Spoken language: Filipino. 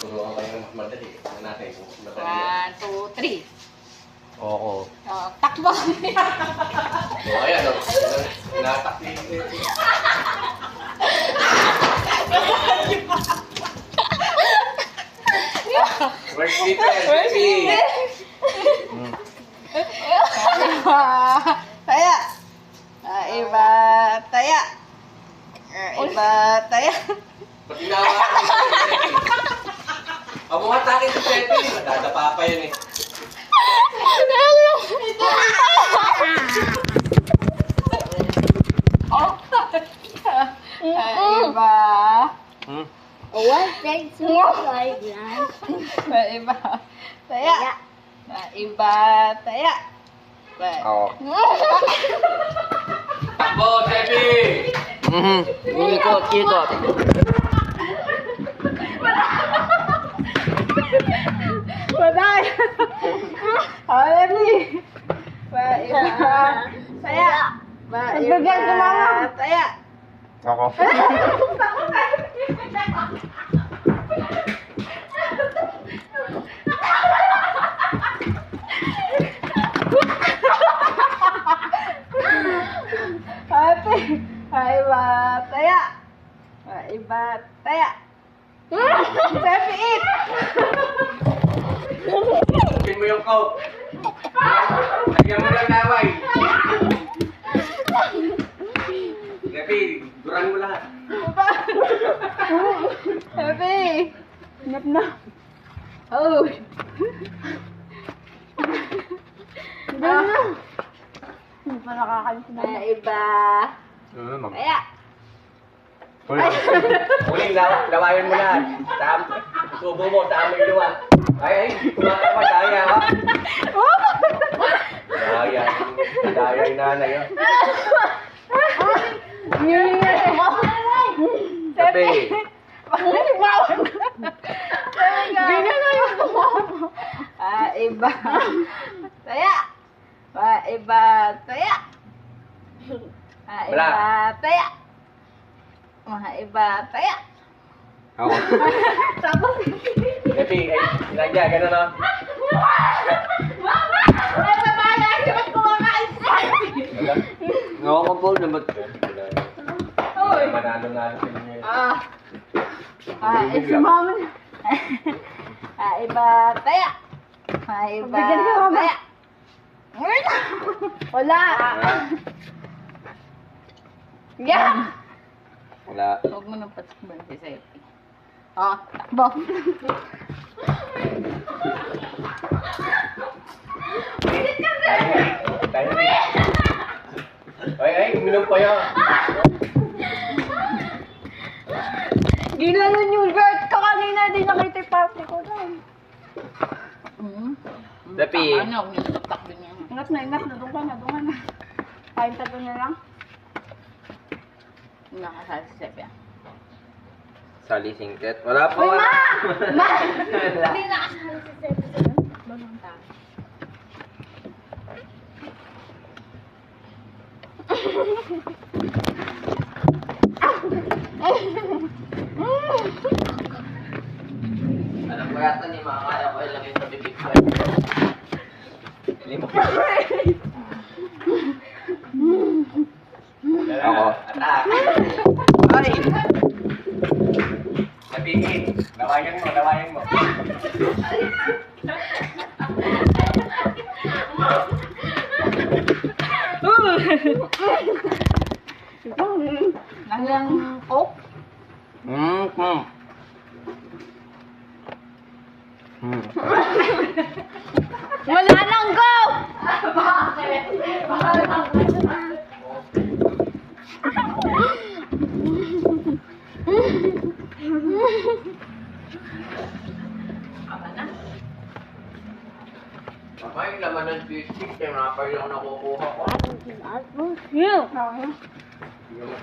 Turuan kayo ng mas madali. Ano natin kung mas madali. 1, 2, 3. Oo. Takbo. So, ayan. Natakli. Where's Peter? Pepe! Taya. Iba. Taya. Iba. Taya. Pag ginawa ko yung Pepe. Ang mga takin sa Pepe. Madadapa pa yun eh. Iba. What makes you like that? Iba. Taya. Iba. Taya. Oo. Takbo, Pepe! Ikot, ikot. Patay. Already. Iba. Taya. Iba. Taya. Ako. Ate. Iba. Taya. Iba. Taya. Pepe, eat. Pin mo yung coke. Lagyan mo ng laway. Pepe, duran mo lahat. Pepe. Nap na. Oh. Diyan na. Hindi pa nakakalis na. Iba. Taya. Huling lawayan mo lahat. Subo mo, tama yung luwa. Ay, kumaka pa, daya ha. Daya. Daya yung nanay ha. Pepe. Ganyan na yung iba. Taya. Iba. Taya. Iba. Taya. Iba. Taya. Ako. Tapos, Pepe, ay, sinadya, gano'n ha. sa bahay, siya kumakain sa Ngawa ko po naman. Uy. Manalo-nalo sa inyo yun. Si mama na. Iba. Taya. Iba. Bigyan si mama. Taya. Wala. Yeah. Wala. Huwag mo nang patakban si Sepi. Takbo. Tayo na. Ay, uminom pa yan. Ginanon yung Bert ka kanina, di nakita yung party ko doon. Pepe. Ano, nilutatak din yan. Ingat na, doon ka na. Kain tato na lang. Nakasal si Sepi. Sali singket. Wala pa. Uy, Wala. Ma! Wala. Hindi nakasali si Sepi sa doon. Bagong tao. Alam ko yata ni makakaya ko ilagay sa bibig ko. Lima. Ako. Atak. Ay! Sabihin. Lawayan mo. Nangyalang coke? Wala nang go! Mama, yung laman ng biscuit, kaya mga pa yung nakukuha ko. You! Yung